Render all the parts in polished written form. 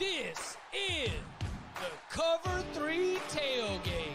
This is the Cover 3 Tailgate.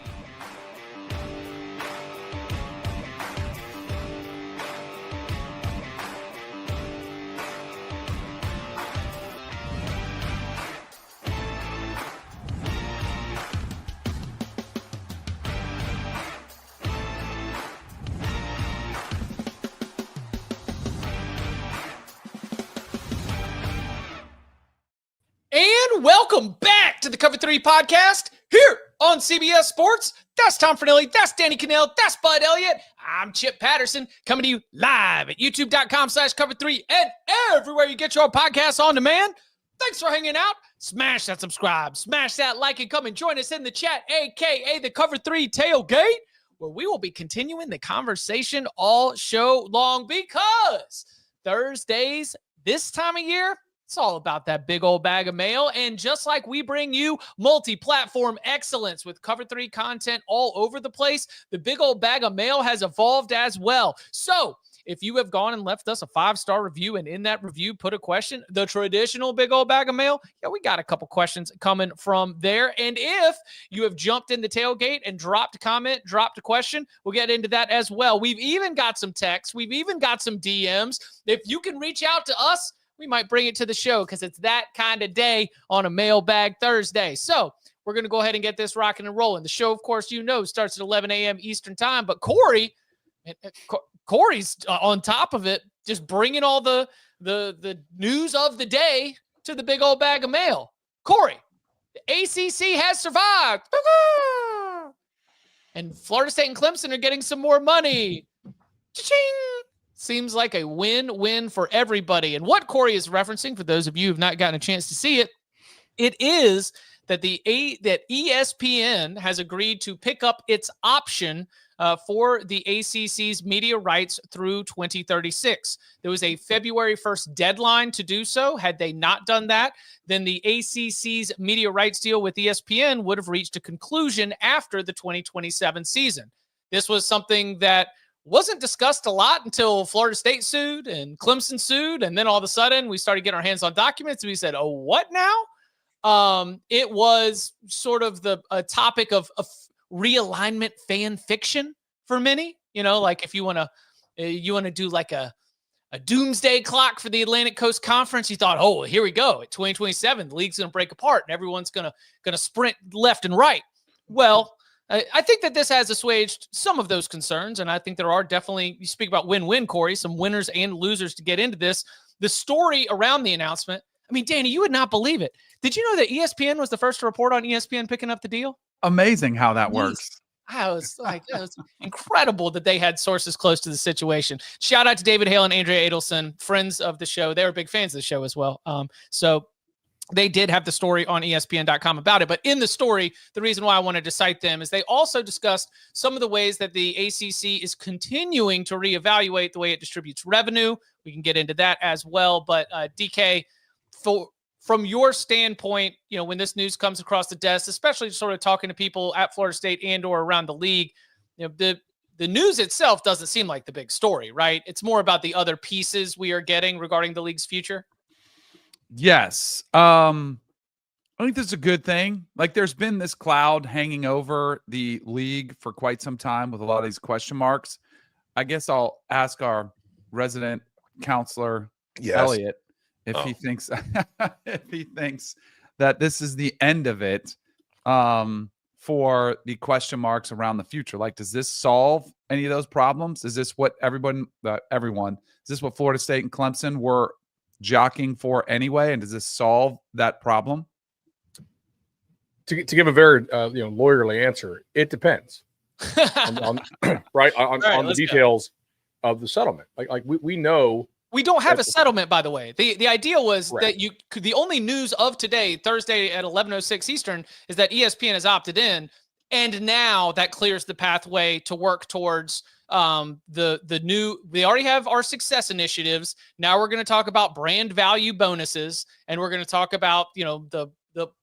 And welcome back to the Cover 3 podcast here on CBS Sports. That's Tom Fornelli. That's Danny Kanell. That's Bud Elliott. I'm Chip Patterson coming to you live at youtube.com/cover3 and everywhere you get your podcasts on demand. Thanks for hanging out. Smash that subscribe, smash that like, and come and join us in the chat, aka the Cover 3 Tailgate, where we will be continuing the conversation all show long because Thursdays this time of year, it's all about that big old bag of mail. And just like we bring you multi-platform excellence with Cover 3 content all over the place, the big old bag of mail has evolved as well. So if you have gone and left us a 5-star review and in that review put a question, the traditional big old bag of mail, yeah, we got a couple questions coming from there. And if you have jumped in the tailgate and dropped a comment, dropped a question, we'll get into that as well. We've even got some texts. We've even got some DMs. If you can reach out to us, we might bring it to the show because it's that kind of day on a Mailbag Thursday. So we're going to go ahead and get this rocking and rolling. The show, of course, starts at 11 a.m. Eastern time. But Corey's on top of it, just bringing all the news of the day to the big old bag of mail. Corey, the ACC has survived. And Florida State and Clemson are getting some more money. Cha-ching! Seems like a win-win for everybody. And what Corey is referencing, for those of you who have not gotten a chance to see it, it is that that ESPN has agreed to pick up its option for the ACC's media rights through 2036. There was a February 1st deadline to do so. Had they not done that, then the ACC's media rights deal with ESPN would have reached a conclusion after the 2027 season. This was something that wasn't discussed a lot until Florida State sued and Clemson sued. And then all of a sudden we started getting our hands on documents. And we said, oh, what now? It was sort of a topic of realignment fan fiction for many, like if you want to do like a doomsday clock for the Atlantic Coast Conference, you thought, oh, here we go. At 2027, the league's going to break apart and everyone's going to sprint left and right. Well, I think that this has assuaged some of those concerns, and I think there are definitely, you speak about win-win, Corey, some winners and losers to get into this. The story around the announcement, I mean, Danny, you would not believe it. Did you know that ESPN was the first to report on ESPN picking up the deal? Amazing how that works. I was like, it was incredible that they had sources close to the situation. Shout out to David Hale and Andrea Adelson, friends of the show. They were big fans of the show as well. So they did have the story on ESPN.com about it. But in the story, the reason why I wanted to cite them is they also discussed some of the ways that the ACC is continuing to reevaluate the way it distributes revenue. We can get into that as well. But DK, from your standpoint, when this news comes across the desk, especially sort of talking to people at Florida State and or around the league, the news itself doesn't seem like the big story, right? It's more about the other pieces we are getting regarding the league's future. Yes. I think this is a good thing. Like there's been this cloud hanging over the league for quite some time with a lot of these question marks. I guess I'll ask our resident counselor, Elliott, if he thinks that this is the end of it for the question marks around the future. Like, does this solve any of those problems? Is this what everyone, is this what Florida State and Clemson were jockeying for anyway, and does this solve that problem? To give a very lawyerly answer, it depends on the details of the settlement. Like we know we don't have a settlement, by the way. The idea was that the only news of today, Thursday at 11:06 Eastern, is that ESPN has opted in, and now that clears the pathway to work towards the new. We already have our success initiatives. Now we're going to talk about brand value bonuses, and we're going to talk about the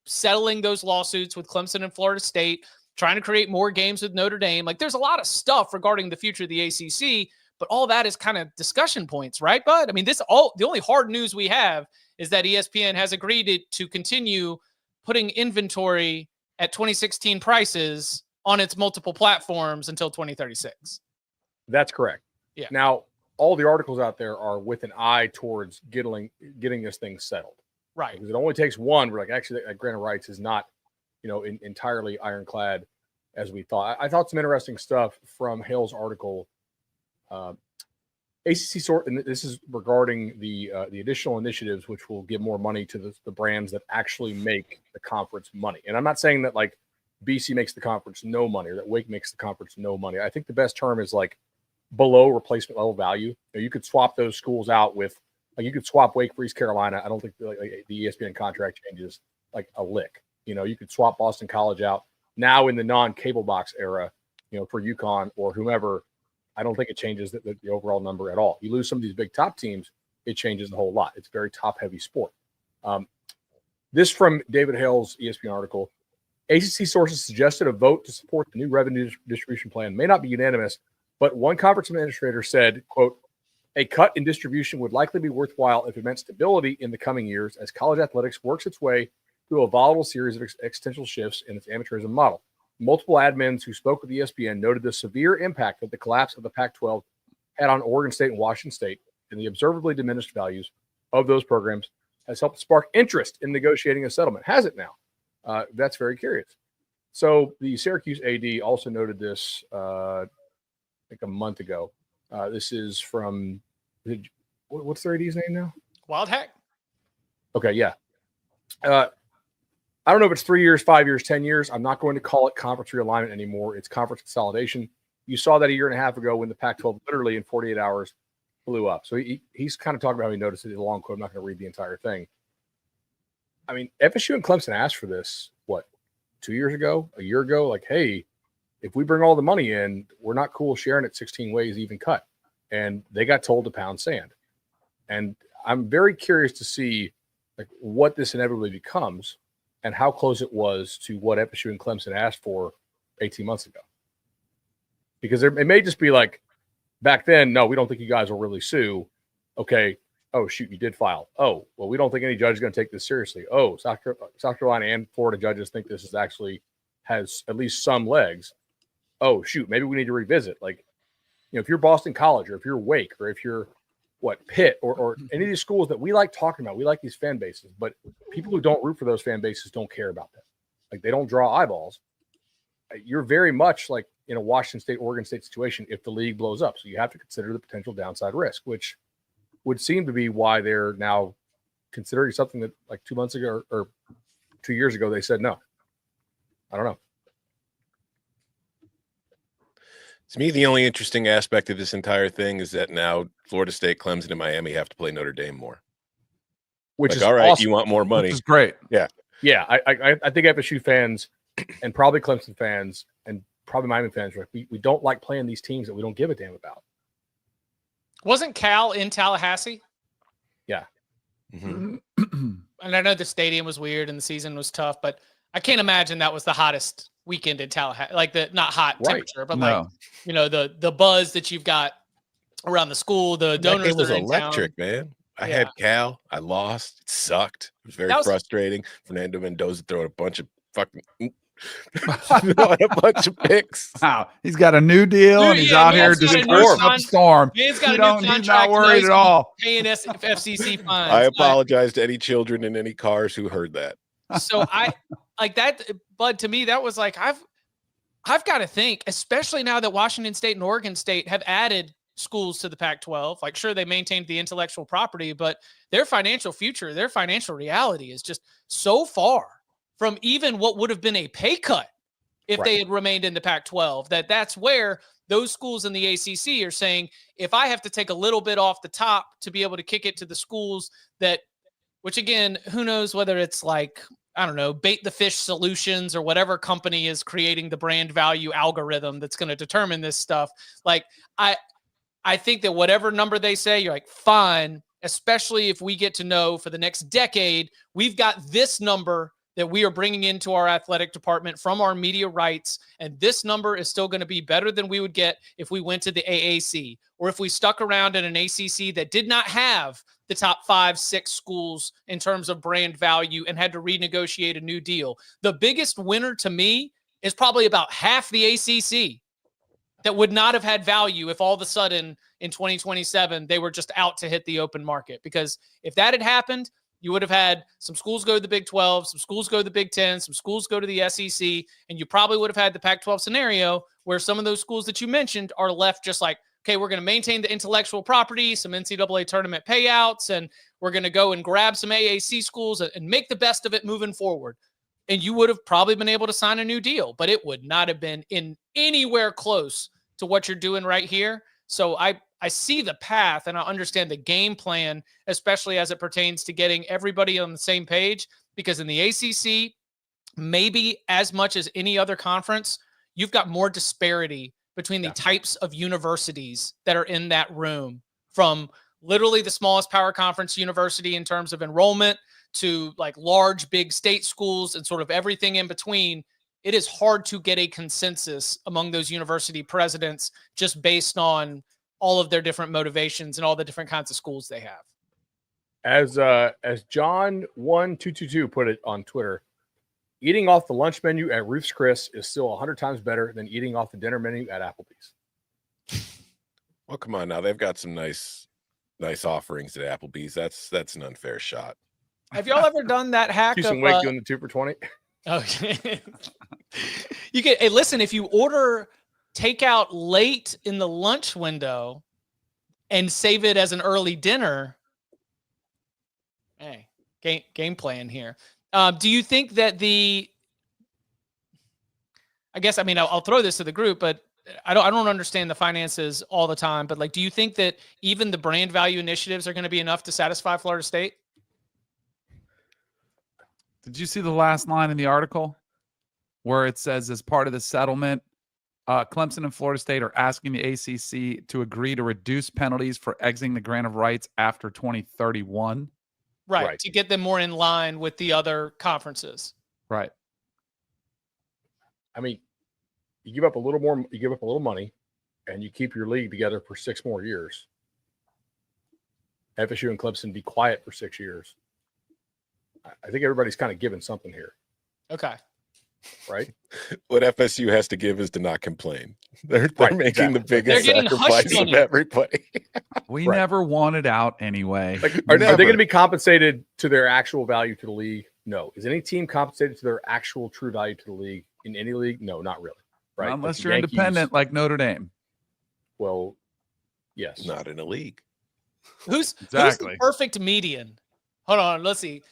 settling those lawsuits with Clemson and Florida State, trying to create more games with Notre Dame. Like there's a lot of stuff regarding the future of the ACC. But all that is kind of discussion points, right, Bud? I mean, the only hard news we have is that ESPN has agreed to continue putting inventory at 2016 prices on its multiple platforms until 2036. That's correct. Yeah. Now, all the articles out there are with an eye towards getting this thing settled. Right. Because it only takes one. We're like, actually, that grant of rights is not, entirely ironclad as we thought. I thought some interesting stuff from Hale's article. ACC sort, and this is regarding the additional initiatives which will give more money to the brands that actually make the conference money. And I'm not saying that like BC makes the conference no money or that Wake makes the conference no money. I think the best term is like below replacement level value. You could swap those schools out with, like, you could swap Wake for East Carolina. I don't think the ESPN contract changes like a lick. You could swap Boston College out now in the non-cable box era, for UConn or whomever. I don't think it changes the overall number at all. You lose some of these big top teams, it changes a whole lot. It's a very top-heavy sport. This from David Hale's ESPN article. ACC sources suggested a vote to support the new revenue distribution plan may not be unanimous, but one conference administrator said, quote, a cut in distribution would likely be worthwhile if it meant stability in the coming years as college athletics works its way through a volatile series of existential shifts in its amateurism model. Multiple admins who spoke with ESPN noted the severe impact that the collapse of the Pac-12 had on Oregon State and Washington State, and the observably diminished values of those programs has helped spark interest in negotiating a settlement. Has it now? That's very curious. So the Syracuse AD also noted this, I think a month ago. This is from, what's their AD's name now? Wild Hack. Okay, yeah. I don't know if it's 3 years, 5 years, 10 years. I'm not going to call it conference realignment anymore. It's conference consolidation. You saw that a year and a half ago when the Pac-12 literally in 48 hours blew up. So he's kind of talking about how he noticed it in a long quote. I'm not going to read the entire thing. I mean, FSU and Clemson asked for this, 2 years ago, a year ago? Like, hey, if we bring all the money in, we're not cool sharing it 16 ways, even cut. And they got told to pound sand. And I'm very curious to see like what this inevitably becomes and how close it was to what FSU and Clemson asked for 18 months ago. Because it may just be like, back then, no, we don't think you guys will really sue. Okay. Oh, shoot, you did file. Oh, well, we don't think any judge is going to take this seriously. Oh, South Carolina and Florida judges think this is actually has at least some legs. Oh, shoot, maybe we need to revisit. Like, if you're Boston College or if you're Wake or if you're Pitt or any of these schools that we like talking about, we like these fan bases, but people who don't root for those fan bases don't care about them. Like, they don't draw eyeballs. You're very much like in a Washington State, Oregon State situation if the league blows up. So you have to consider the potential downside risk, which would seem to be why they're now considering something that like 2 months ago or 2 years ago, they said no. I don't know. To me, the only interesting aspect of this entire thing is that now Florida State, Clemson, and Miami have to play Notre Dame more. Which like, is all right. Awesome. You want more money? Which is great. Yeah. I think FSU fans and probably Clemson fans and probably Miami fans, we don't like playing these teams that we don't give a damn about. Wasn't Cal in Tallahassee? Yeah. Mm-hmm. And I know the stadium was weird and the season was tough, but I can't imagine that was the hottest weekend in Tallahassee. Like the not hot temperature, but like the buzz that you've got around the school, the donors. It was that are in electric, town. man. I had Cal. I lost. It sucked. It was very frustrating. Fernando Mendoza throwing a bunch of fucking a bunch of picks. Wow, he's got a new deal and he's out here just forcing up a storm. He's not worried at all. Paying FCC fines. I apologize to any children in any cars who heard that. So I like that, Bud. To me, that was like I've got to think, especially now that Washington State and Oregon State have added schools to the Pac-12. Like, sure, they maintained the intellectual property, but their financial future, their financial reality is just so far from even what would have been a pay cut if they had remained in the Pac-12, that's where those schools in the ACC are saying, if I have to take a little bit off the top to be able to kick it to the schools that, which again, who knows whether it's like, I don't know, Bait the Fish Solutions or whatever company is creating the brand value algorithm that's going to determine this stuff. Like, I think that whatever number they say, you're like, fine, especially if we get to know for the next decade, we've got this number that we are bringing into our athletic department from our media rights. And this number is still going to be better than we would get if we went to the AAC or if we stuck around in an ACC that did not have the top 5, 6 schools in terms of brand value and had to renegotiate a new deal. The biggest winner to me is probably about half the ACC that would not have had value if all of a sudden in 2027 they were just out to hit the open market. Because if that had happened, you would have had some schools go to the Big 12, some schools go to the Big 10, some schools go to the SEC, and you probably would have had the Pac-12 scenario where some of those schools that you mentioned are left just like, okay, we're going to maintain the intellectual property, some NCAA tournament payouts, and we're going to go and grab some AAC schools and make the best of it moving forward. And you would have probably been able to sign a new deal, but it would not have been in anywhere close to what you're doing right here. So I see the path and I understand the game plan, especially as it pertains to getting everybody on the same page, because in the ACC, maybe as much as any other conference, you've got more disparity between the types of universities that are in that room, from literally the smallest power conference university in terms of enrollment to like large, big state schools and sort of everything in between. It is hard to get a consensus among those university presidents just based on all of their different motivations and all the different kinds of schools they have. As John1222 put it on Twitter, eating off the lunch menu at Ruth's Chris is still 100 times better than eating off the dinner menu at Applebee's. Well, come on now. They've got some nice offerings at Applebee's. That's an unfair shot. Have y'all ever done that hack Houston Wake doing the 2 for $20? Okay. You get, hey, listen, if you order takeout late in the lunch window and save it as an early dinner, hey, game plan here. Do you think that I'll throw this to the group, but I don't understand the finances all the time, but like, do you think that even the brand value initiatives are going to be enough to satisfy Florida State? Did you see the last line in the article where it says, as part of the settlement, Clemson and Florida State are asking the ACC to agree to reduce penalties for exiting the grant of rights after 2031? Right. To get them more in line with the other conferences. Right. I mean, you give up a little more, you give up a little money, and you keep your league together for 6 more years. FSU and Clemson be quiet for 6 years. I think everybody's kind of given something here. Okay. Right? What FSU has to give is to not complain. They're making the biggest sacrifice of everybody. We never wanted out anyway. Like, are they going to be compensated to their actual value to the league? No. Is any team compensated to their actual true value to the league in any league? No, not really. Right? Unless you're independent like Notre Dame. Well, yes. Not in a league. Who's the perfect median? Hold on, let's see.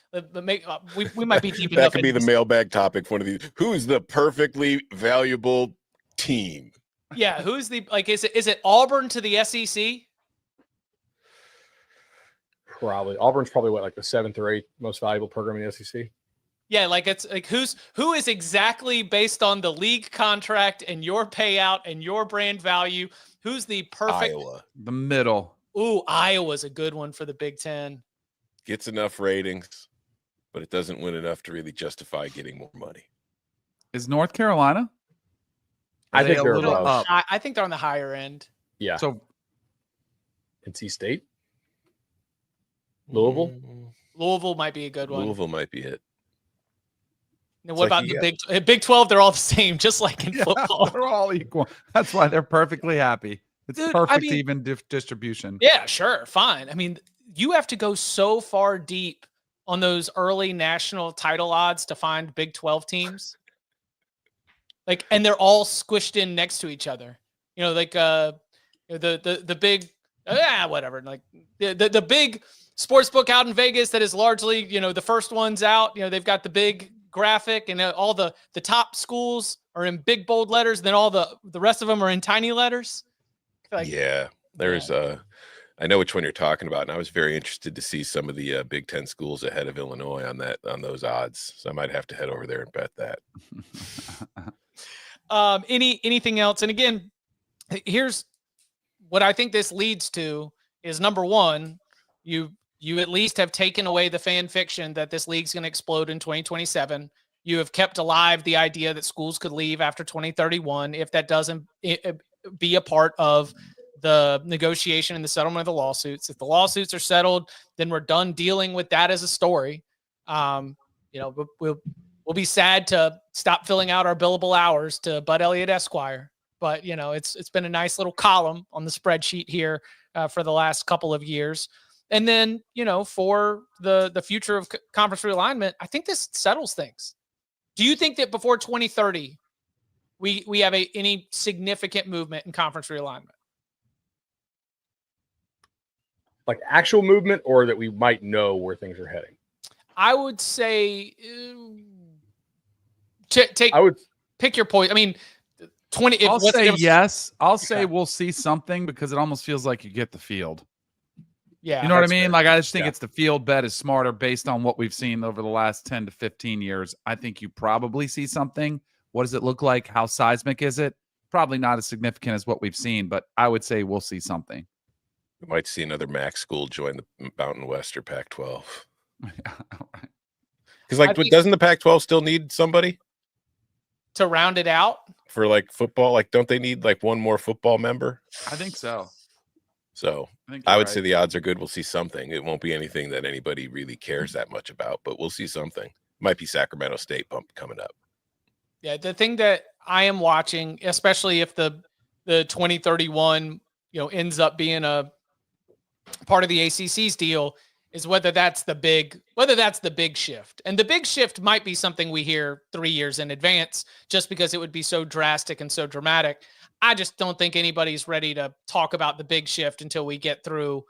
We might be deep enough. That could be the mailbag topic for one of these. Who is the perfectly valuable team? Yeah, who's the is it Auburn to the SEC? Probably. Auburn's probably what, like the 7th or 8th most valuable program in the SEC? Yeah, like it's like who is exactly based on the league contract and your payout and your brand value? Who's the perfect Iowa. The middle. Ooh, Iowa's a good one for the Big Ten. Gets enough ratings, but it doesn't win enough to really justify getting more money. Is North Carolina? I think they're above. I think they're on the higher end. Yeah. So NC State? Louisville? Louisville might be a good one. Louisville might be it. And what about the Big 12? They're all the same, just like in football. They're all equal. That's why they're perfectly happy. It's perfect even distribution. Yeah, sure. Fine. I mean, you have to go so far deep on those early national title odds to find Big 12 teams. Like, and they're all squished in next to each other. You know, like the big, whatever. Like the big sports book out in Vegas that is largely, the first one's out. They've got the big graphic, and all the top schools are in big bold letters. And then all the rest of them are in tiny letters. There's I know which one you're talking about, and I was very interested to see some of the Big Ten schools ahead of Illinois on those odds. So I might have to head over there and bet that. Anything else? And again, here's what I think this leads to is, number one, you at least have taken away the fan fiction that this league's going to explode in 2027. You have kept alive the idea that schools could leave after 2031 if that doesn't be a part of the negotiation and the settlement of the lawsuits. If the lawsuits are settled, then we're done dealing with that as a story. We'll be sad to stop filling out our billable hours to Bud Elliott Esquire. But, it's been a nice little column on the spreadsheet here for the last couple of years. And then, for the future of conference realignment, I think this settles things. Do you think that before 2030, we have any significant movement in conference realignment? Like actual movement, or that we might know where things are heading? I would say pick your point. I mean, 20. I'll say yes. I'll say we'll see something because it almost feels like you get the field. Yeah. You know what I mean? Like, I just think it's the field bet is smarter based on what we've seen over the last 10 to 15 years. I think you probably see something. What does it look like? How seismic is it? Probably not as significant as what we've seen, but I would say we'll see something. We might see another MAC school join the Mountain West or Pac-12. Because, doesn't the Pac-12 still need somebody to round it out for football? Don't they need one more football member? I think so. So I would say the odds are good. We'll see something. It won't be anything that anybody really cares that much about, but we'll see something. Might be Sacramento State bump coming up. Yeah, the thing that I am watching, especially if the 2031 ends up being a part of the ACC's deal, is whether that's the big shift. And the big shift might be something we hear 3 years in advance, just because it would be so drastic and so dramatic. I just don't think anybody's ready to talk about the big shift until we get through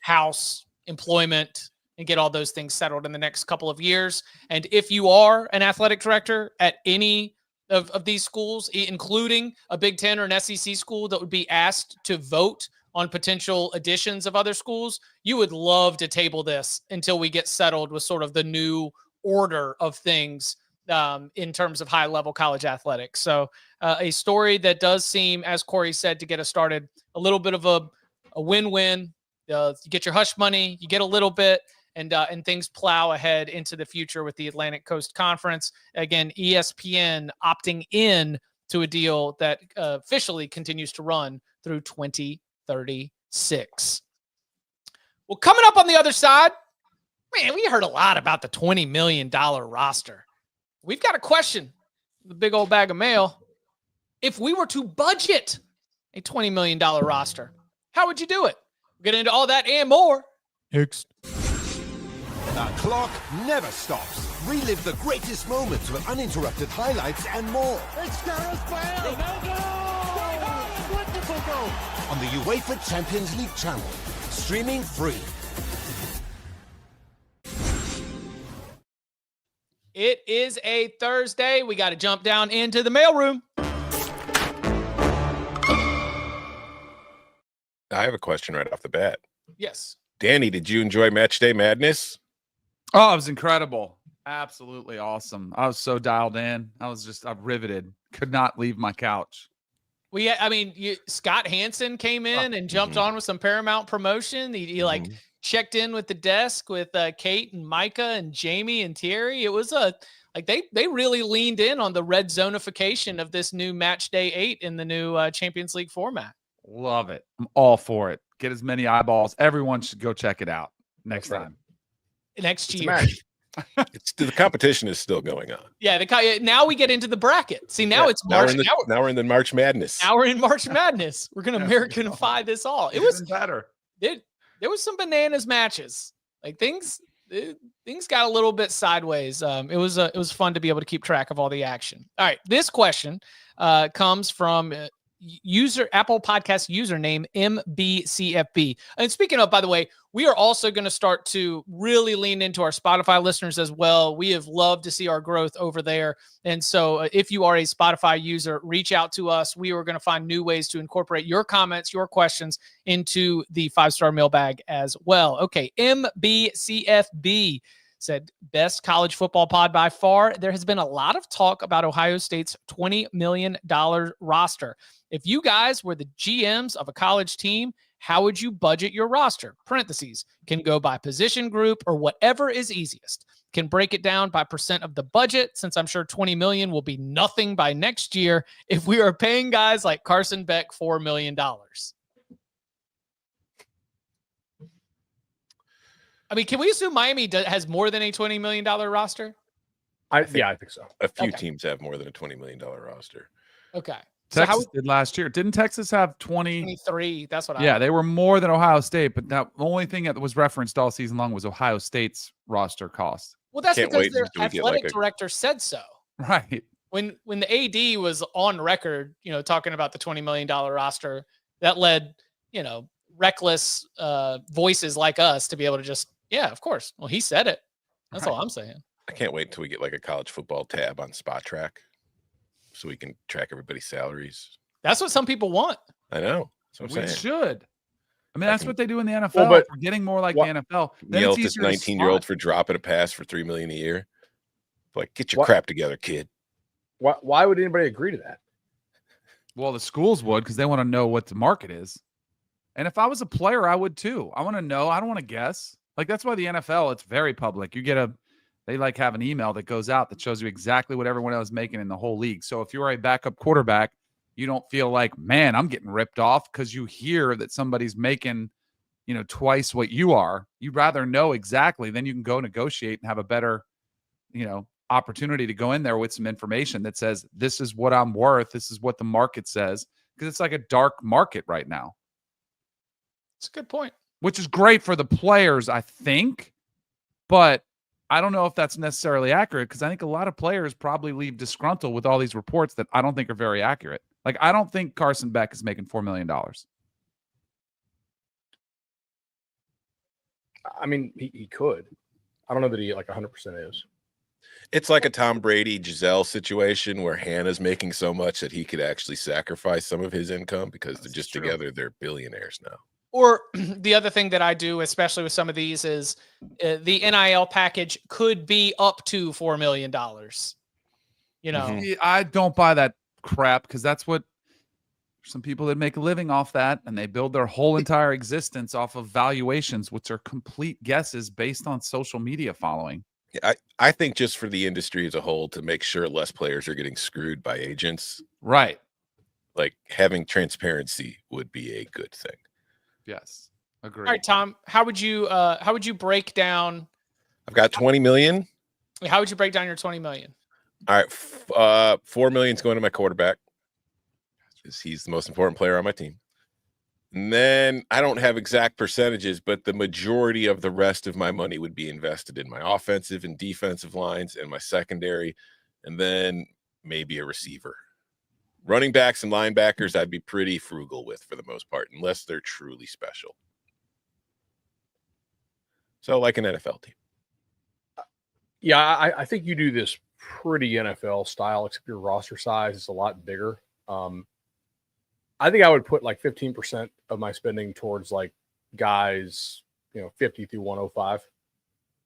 House, employment, and get all those things settled in the next couple of years. And if you are an athletic director at any of these schools, including a Big Ten or an SEC school that would be asked to vote on potential additions of other schools, you would love to table this until we get settled with sort of the new order of things in terms of high-level college athletics. So a story that does seem, as Corey said, to get us started, a little bit of a win-win. You get your hush money, you get a little bit, and things plow ahead into the future with the Atlantic Coast Conference. Again, ESPN opting in to a deal that officially continues to run through 2036. Well, coming up on the other side, man, we heard a lot about the $20 million roster. We've got a question, the big old bag of mail. If we were to budget a $20 million roster, how would you do it? We'll get into all that and more next. The clock never stops. Relive the greatest moments with uninterrupted highlights and more. It's Gareth Bale! Wonderful goal! On the UEFA Champions League channel. Streaming free. It is a Thursday. We got to jump down into the mailroom. I have a question right off the bat. Yes. Danny, did you enjoy Match Day Madness? Oh, it was incredible. Absolutely awesome. I was so dialed in. I'm riveted. Could not leave my couch. Scott Hansen came in and jumped on with some Paramount promotion. He checked in with the desk with Kate and Micah and Jamie and Thierry. It was they really leaned in on the red zonification of this new Match Day 8 in the new Champions League format. Love it. I'm all for it. Get as many eyeballs. Everyone should go check it out next time. Next year. The competition is still going on. Yeah, now we get into the bracket. See, now it's March. Now we're in the March Madness. Now we're in March Madness. We're going to Americanify this all. It was better. There was some bananas matches. Things got a little bit sideways. It was fun to be able to keep track of all the action. All right, this question comes from Apple Podcast username MBCFB. And speaking of, by the way, we are also going to start to really lean into our Spotify listeners as well. We have loved to see our growth over there. And so if you are a Spotify user, reach out to us. We are going to find new ways to incorporate your comments, your questions into the 5-star mailbag as well. Okay. MBCFB said, best college football pod by far. There has been a lot of talk about Ohio State's $20 million roster. If you guys were the GMs of a college team, how would you budget your roster? Parentheses, can go by position group or whatever is easiest. Can break it down by percent of the budget, since I'm sure 20 million will be nothing by next year if we are paying guys like Carson Beck $4 million. I mean, can we assume Miami has more than a $20 million roster? I think so. A few Okay. teams have more than a $20 million roster. Okay. Texas did last year. Didn't Texas have 23? That's what I. Yeah, they were more than Ohio State, but the only thing that was referenced all season long was Ohio State's roster cost. Well, that's Can't because wait their until we get, athletic director said so. Right. When the AD was on record, talking about the $20 million roster, that led, reckless voices like us to be able to just, yeah, of course. Well, he said it. That's all I'm saying. I can't wait until we get like a college football tab on Spot Track so we can track everybody's salaries. That's what some people want. I know. That's what I'm We saying. should. I mean, that's what they do in the NFL. Well, but we're getting more like the NFL. Then Yell it's at this easier to 19-year-old spot. for dropping a pass for $3 million a year. Like, get your crap together, kid. Why would anybody agree to that? Well, the schools would because they want to know what the market is. And if I was a player, I would too. I want to know. I don't want to guess. Like, that's why the NFL, it's very public. They like have an email that goes out that shows you exactly what everyone else is making in the whole league. So if you're a backup quarterback, you don't feel like, man, I'm getting ripped off because you hear that somebody's making, twice what you are. You'd rather know exactly. Then you can go negotiate and have a better, opportunity to go in there with some information that says, this is what I'm worth. This is what the market says. Because it's like a dark market right now. It's a good point. Which is great for the players, I think. But I don't know if that's necessarily accurate because I think a lot of players probably leave disgruntled with all these reports that I don't think are very accurate. Like, I don't think Carson Beck is making $4 million. I mean, he could. I don't know that he 100% is. It's like a Tom Brady Giselle situation where Hannah's making so much that he could actually sacrifice some of his income because they're just together. They're billionaires now. Or the other thing that I do, especially with some of these, is the NIL package could be up to $4 million. I don't buy that crap because that's what some people that make a living off that, and they build their whole entire existence off of valuations, which are complete guesses based on social media following. I think just for the industry as a whole, to make sure less players are getting screwed by agents, right? Like, having transparency would be a good thing. Yes, agree. All right, Tom, how would you break down? I've got 20 million. How would you break down your 20 million? All right, 4 million is going to my quarterback because he's the most important player on my team. And then I don't have exact percentages, but the majority of the rest of my money would be invested in my offensive and defensive lines and my secondary, and then maybe a receiver. Running backs and linebackers, I'd be pretty frugal with for the most part, unless they're truly special. So like an NFL team. Yeah, I think you do this pretty NFL style, except your roster size is a lot bigger. I think I would put 15% of my spending towards guys, 50 through 105,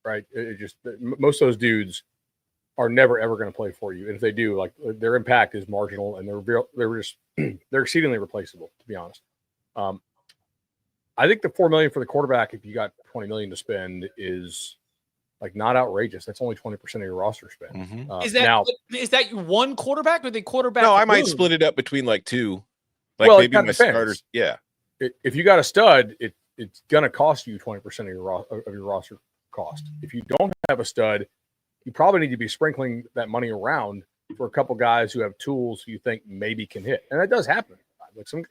right? It just, most of those dudes are never ever going to play for you, and if they do, their impact is marginal, and they're exceedingly replaceable, to be honest. I think the $4 million for the quarterback, if you got $20 million to spend, is not outrageous. That's only 20% of your roster spend. Mm-hmm. Is that one quarterback or the quarterback? No, I might split it up between two. Maybe my starters. Yeah. If you got a stud, it's going to cost you 20% of your roster cost. If you don't have a stud, you probably need to be sprinkling that money around for a couple guys who have tools who you think maybe can hit. And that does happen.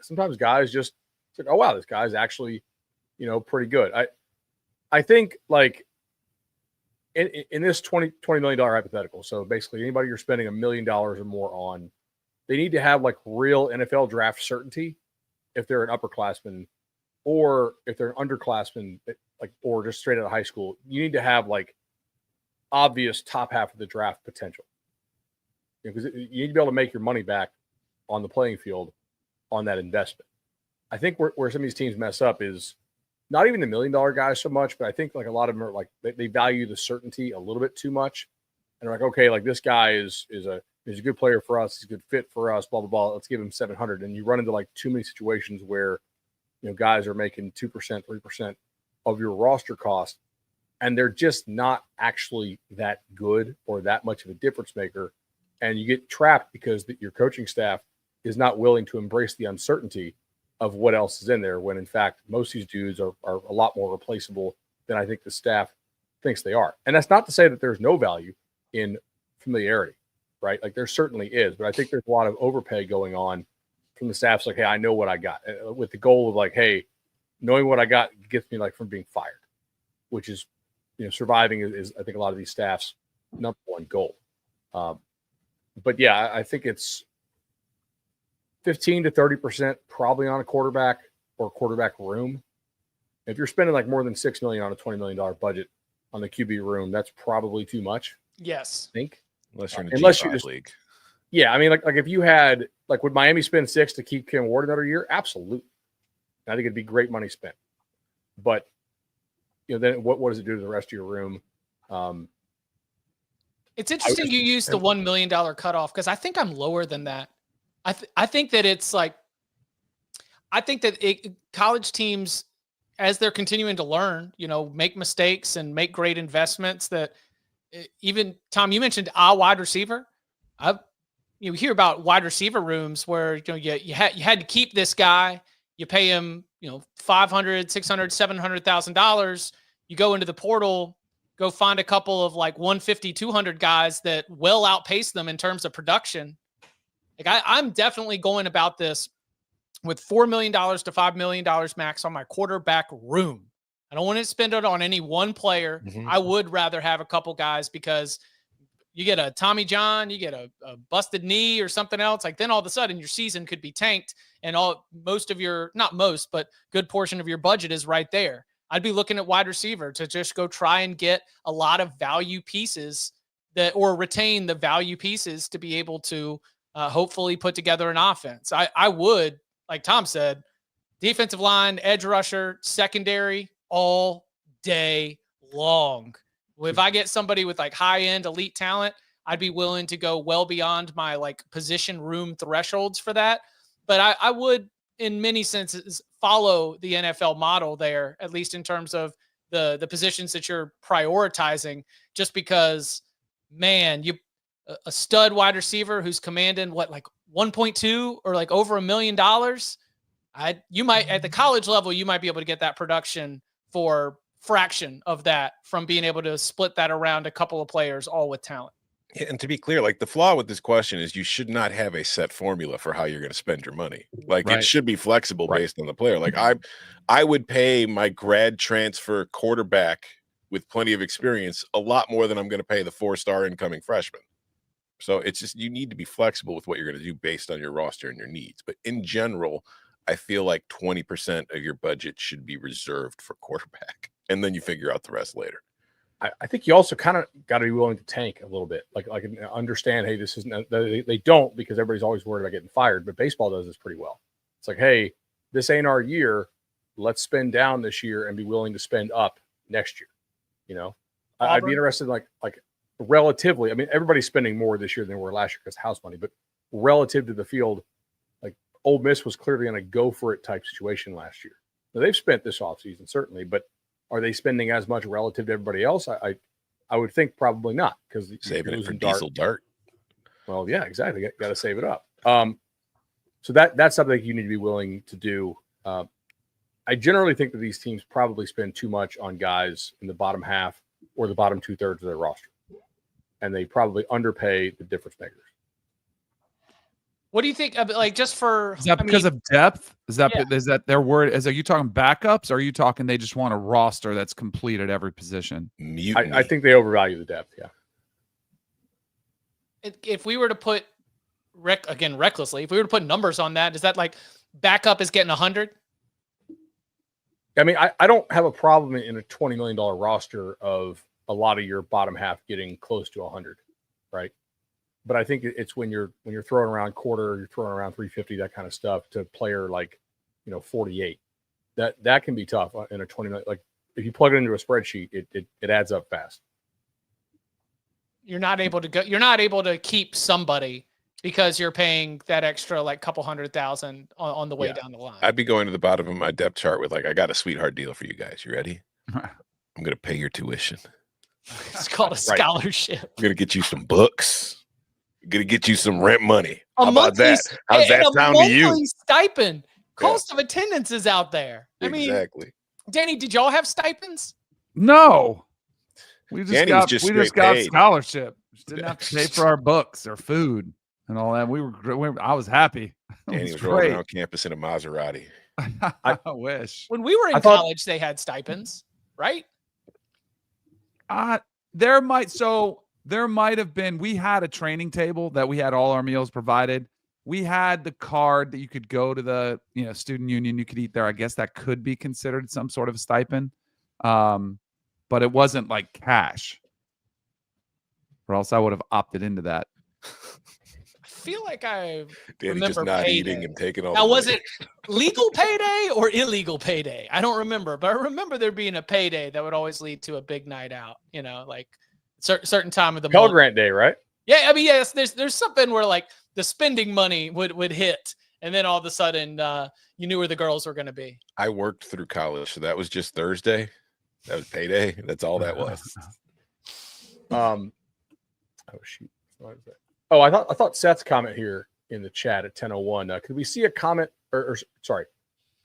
Sometimes guys just say, oh, wow, this guy's actually, pretty good. I think in this $20 million hypothetical, so basically anybody you're spending $1 million or more on, they need to have real NFL draft certainty if they're an upperclassman, or if they're an underclassman, or just straight out of high school. You need to have obvious top half of the draft potential, because you need to be able to make your money back on the playing field on that investment. I think where some of these teams mess up is not even the $1 million guys so much, but I think a lot of them are they value the certainty a little bit too much, and they're okay, this guy is a good player for us, he's a good fit for us, blah blah blah. Let's give him 700, and you run into too many situations where guys are making 2%, 3% of your roster cost, and they're just not actually that good or that much of a difference maker, and you get trapped because your coaching staff is not willing to embrace the uncertainty of what else is in there, when in fact most of these dudes are a lot more replaceable than I think the staff thinks they are. And that's not to say that there's no value in familiarity, right? Like there certainly is, but I think there's a lot of overpay going on from the staff's like, hey, I know what I got, with the goal of like, hey, knowing what I got gets me like from being fired, which is, surviving is I think a lot of these staffs' number one goal. But yeah, I think it's 15 to 30% probably on a quarterback or quarterback room. If you're spending like more than $6 million on a $20 million budget on the QB room, that's probably too much. Yes. I think. Unless you're in a G5 league. Yeah, I mean, like if you had, like, would Miami spend $6 million to keep Cam Ward another year? Absolutely. I think it'd be great money spent. But, then what does it do to the rest of your room? It's interesting you use the $1 million cutoff because I think I'm lower than that. I think that it's like, I think that college teams, as they're continuing to learn, make mistakes and make great investments that even, Tom, you mentioned a wide receiver. You hear about wide receiver rooms where you had to keep this guy. You pay him $500,000, $600,000, $700,000. You go into the portal, go find a couple of like 150, 200 guys that well outpace them in terms of production. Like I'm definitely going about this with $4 million to $5 million max on my quarterback room. I don't want to spend it on any one player. Mm-hmm. I would rather have a couple guys because you get a Tommy John, you get a busted knee or something else. Like then all of a sudden your season could be tanked and good portion of your budget is right there. I'd be looking at wide receiver to just go try and get a lot of value pieces or retain the value pieces to be able to hopefully put together an offense. I would, like Tom said, defensive line, edge rusher, secondary, all day long. If I get somebody with like high end elite talent, I'd be willing to go well beyond my like position room thresholds for that. But I would, in many senses, follow the NFL model there, at least in terms of the positions that you're prioritizing, just because, man, a stud wide receiver who's commanding like 1.2 or like over $1 million. You might at the college level, you might be able to get that production for fraction of that from being able to split that around a couple of players, all with talent. Yeah, and to be clear, like the flaw with this question is you should not have a set formula for how you're going to spend your money. Like Right. It should be flexible based on the player. Like I would pay my grad transfer quarterback with plenty of experience a lot more than I'm going to pay the 4-star incoming freshman. So it's just, you need to be flexible with what you're going to do based on your roster and your needs. But in general, I feel like 20% of your budget should be reserved for quarterback, and then you figure out the rest later. I think you also kind of got to be willing to tank a little bit. Like understand, hey, this isn't. They don't, because everybody's always worried about getting fired, but baseball does this pretty well. It's like, hey, this ain't our year. Let's spend down this year and be willing to spend up next year. I'd be interested in like relatively. I mean, everybody's spending more this year than they were last year because of house money, but relative to the field, like Ole Miss was clearly in a go for it type situation last year. Now, they've spent this offseason certainly, but are they spending as much relative to everybody else? I would think probably not, because saving it for Diesel Dart. Well, yeah, exactly. Got to save it up. So that's something you need to be willing to do. I generally think that these teams probably spend too much on guys in the bottom half or the bottom 2/3 of their roster, and they probably underpay the difference makers. What do you think? Like, just for is that because of depth? Is that their word? Are you talking backups? Or are you talking they just want a roster that's complete at every position? I think they overvalue the depth. Yeah. If we were to put recklessly, if we were to put numbers on that, is that like backup is getting 100? I mean, I don't have a problem in a $20 million roster of a lot of your bottom half getting close to 100, right? But I think it's when you're throwing around quarter, you're throwing around 350, that kind of stuff, to player like 48. That can be tough in a 20 million. Like if you plug it into a spreadsheet, it adds up fast. You're not able to keep somebody because you're paying that extra like couple $100,000 on the way down the line. I'd be going to the bottom of my depth chart with like, I got a sweetheart deal for you guys. You ready? I'm going to pay your tuition. It's called a scholarship. I'm going to get you some books. I'm going to get you some rent money. How about that? How's that sound to you? Stipend. Cost of attendance is out there. Exactly. I mean, Danny, did y'all have stipends? No, we just Danny was got just we just straight got paid. scholarship. Just didn't have to pay for our books or food and all that. I was happy. It Danny was was rolling great. around campus in a Maserati. I wish. When we were in thought- college, they had stipends, right? There might have been. We had a training table that we had all our meals provided. We had the card that you could go to the student union. You could eat there. I guess that could be considered some sort of a stipend, but it wasn't like cash. Or else I would have opted into that. I feel like I Danny just remember not payday. eating and taking all. Now, the was money. it legal payday or illegal payday? I don't remember, but I remember there being a payday that would always lead to a big night out. Like certain time of the Pell month. Grant Day, right? Yeah, I mean, yes. There's something where like the spending money would hit, and then all of a sudden you knew where the girls were going to be. I worked through college, so that was just Thursday. That was payday. That's all that was. Oh shoot! What is that? Oh, I thought Seth's comment here in the chat at 10:01. Could we see a comment, or sorry,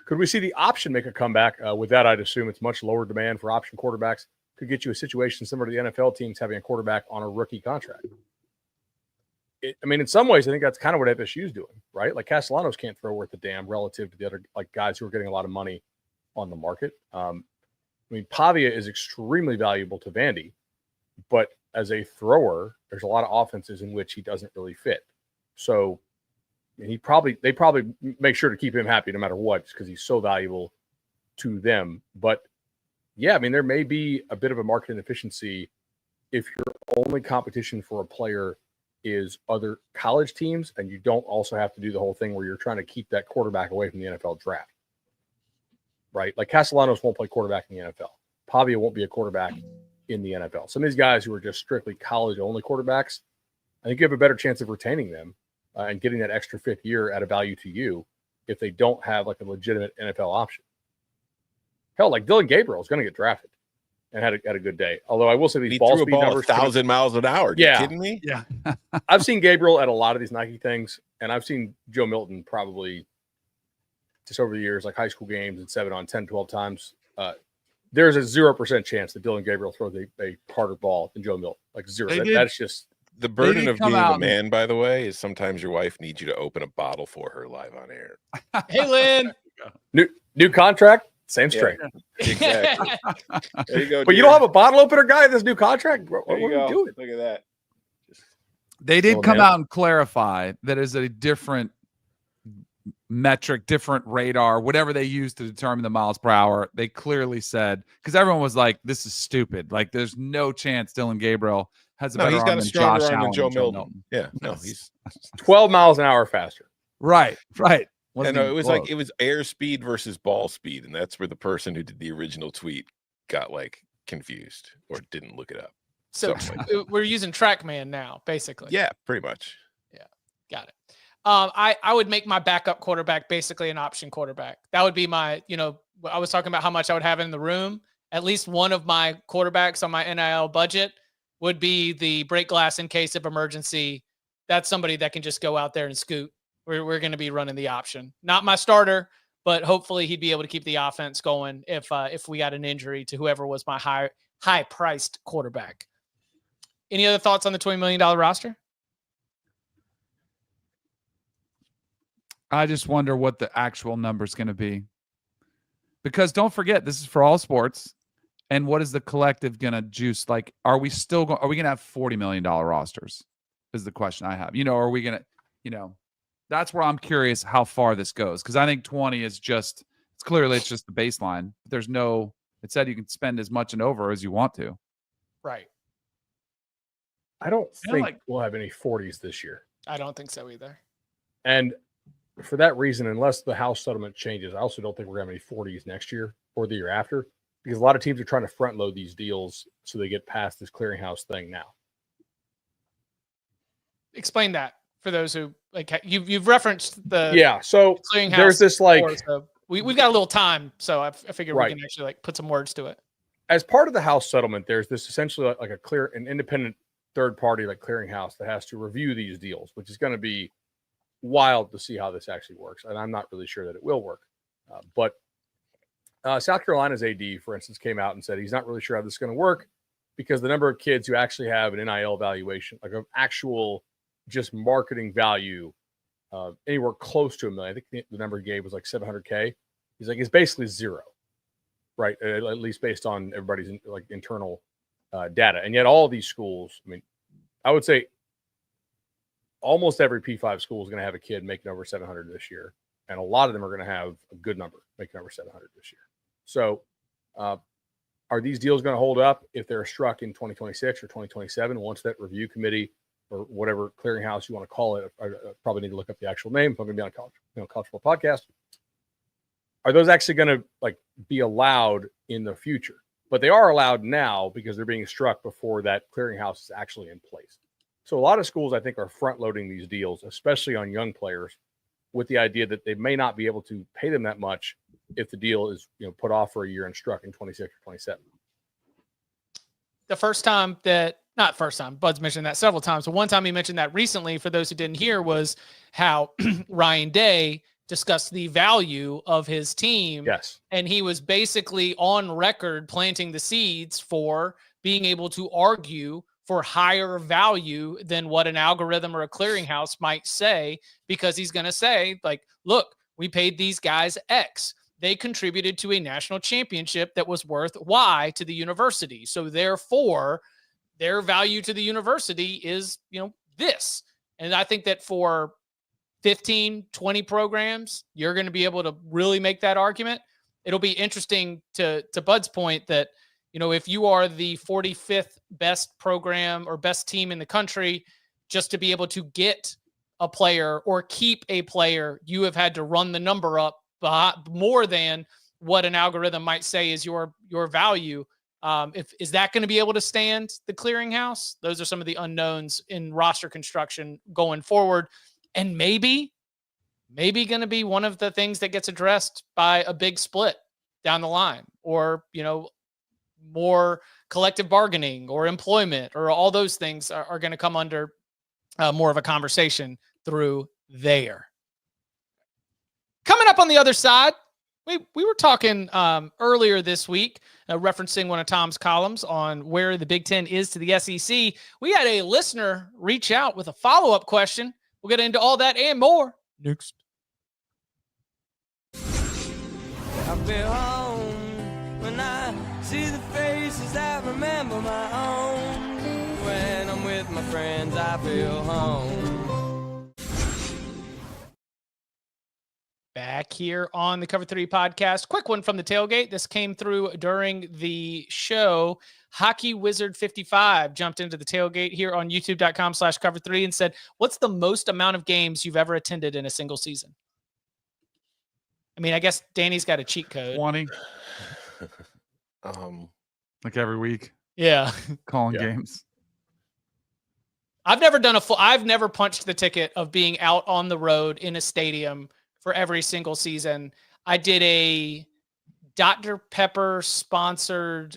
could we see the option make a comeback? With that, I'd assume it's much lower demand for option quarterbacks. Could get you a situation similar to the NFL teams having a quarterback on a rookie contract. In some ways, I think that's kind of what FSU's doing, right? Like Castellanos can't throw worth a damn relative to the other guys who are getting a lot of money on the market. Pavia is extremely valuable to Vandy, but as a thrower, there's a lot of offenses in which he doesn't really fit. So they probably make sure to keep him happy no matter what, because he's so valuable to them. But yeah, there may be a bit of a market inefficiency if your only competition for a player is other college teams, and you don't also have to do the whole thing where you're trying to keep that quarterback away from the NFL draft, right? Like Castellanos won't play quarterback in the NFL. Pavia won't be a quarterback in the NFL. Some of these guys who are just strictly college-only quarterbacks, I think you have a better chance of retaining them and getting that extra fifth year at a value to you if they don't have like a legitimate NFL option. Hell, like Dylan Gabriel is going to get drafted and had a good day. Although I will say these He ball threw a speed ball numbers, 1,000 miles an hour. Are you kidding me? Yeah. I've seen Gabriel at a lot of these Nike things, and I've seen Joe Milton probably just over the years, like high school games and 7 on 10, 12 times. There's a 0% chance that Dylan Gabriel throws a harder ball than Joe Milton. Like zero. That's just the burden of being a out man, by the way, is sometimes your wife needs you to open a bottle for her live on air. Hey, Lynn. new contract, same string. Exactly. There you go. But you don't have a bottle opener guy in this new contract? What are you doing? Look at that. They did Oh, come man. out and clarify that is a different metric, different radar, whatever they use to determine the miles per hour. They clearly said, because everyone was like, this is stupid. Like, there's no chance Dylan Gabriel has a better He's arm got a than stronger Josh arm Allen than Joe and Milton. Yeah, no, he's 12 miles an hour faster. right. and it was like it was airspeed versus ball speed, and that's where the person who did the original tweet got like confused or didn't look it up. So we're using TrackMan now, basically. Yeah, pretty much. Got it. I would make my backup quarterback basically an option quarterback. That would be my, I was talking about how much I would have in the room. At least one of my quarterbacks on my NIL budget would be the break glass in case of emergency. That's somebody that can just go out there and scoot. We're going to be running the option. Not my starter, but hopefully he'd be able to keep the offense going if we got an injury to whoever was my high priced quarterback. Any other thoughts on the $20 million roster? I just wonder what the actual number is going to be. Because don't forget, this is for all sports. And what is the collective going to juice? Like, are we going to have $40 million rosters? Is the question I have. Are we going to, that's where I'm curious how far this goes. Because I think 20 is just the baseline. It said you can spend as much and over as you want to. Right. I don't think like- we'll have any 40s this year. I don't think so either. And for that reason, unless the house settlement changes, I also don't think we're going to have any 40s next year or the year after, because a lot of teams are trying to front load these deals so they get past this clearinghouse thing now. Explain that for those who you've referenced the So clearinghouse. there's this before, so we've got a little time, so I figure Right. we can actually put some words to it. As part of the house settlement, there's this essentially like an independent third party like clearinghouse that has to review these deals, which is going to be wild to see how this actually works. And I'm not really sure that it will work. But South Carolina's AD, for instance, came out and said he's not really sure how this is going to work because the number of kids who actually have an NIL valuation, like an actual just marketing value, anywhere close to $1 million. I think the number he gave was like 700K. He's like, it's basically zero, right? At least based on everybody's like internal data. And yet all of these schools, I mean, I would say almost every P5 school is going to have a kid making over 700 this year. And a lot of them are going to have a good number making over 700 this year. So are these deals going to hold up if they're struck in 2026 or 2027 once that review committee or whatever clearinghouse you want to call it? I probably need to look up the actual name if I'm going to be on a college football podcast. Are those actually going to like be allowed in the future? But they are allowed now because they're being struck before that clearinghouse is actually in place. So a lot of schools, I think, are front loading these deals, especially on young players, with the idea that they may not be able to pay them that much if the deal is, put off for a year and struck in 26 or 27. The first time that, not first time, Bud's mentioned that several times, but one time he mentioned that recently, for those who didn't hear, was how Ryan Day discussed the value of his team. Yes. And he was basically on record planting the seeds for being able to argue for higher value than what an algorithm or a clearinghouse might say, because he's going to say, like, look, we paid these guys X. They contributed to a national championship that was worth Y to the university. So therefore, their value to the university is, this. And I think that for 15, 20 programs, you're going to be able to really make that argument. It'll be interesting to Bud's point that, if you are the 45th best program or best team in the country, just to be able to get a player or keep a player, you have had to run the number up more than what an algorithm might say is your value. Is that going to be able to stand the clearinghouse? Those are some of the unknowns in roster construction going forward. And maybe going to be one of the things that gets addressed by a big split down the line, or, more collective bargaining or employment, or all those things are going to come under more of a conversation through there. Coming up on the other side, we were talking earlier this week, referencing one of Tom's columns on where the Big Ten is to the SEC. We had a listener reach out with a follow-up question. We'll get into all that and more next. I feel home when I see the faces that remember my own. When I'm with my friends, I feel home. Back here on the Cover 3 podcast. Quick one from the tailgate. This came through during the show. Hockey Wizard 55 jumped into the tailgate here on youtube.com/cover3 and said, what's the most amount of games you've ever attended in a single season? I mean, I guess Danny's got a cheat code. 20. Like every week. Yeah. Calling games. I've never punched the ticket of being out on the road in a stadium for every single season. I did a Dr. Pepper sponsored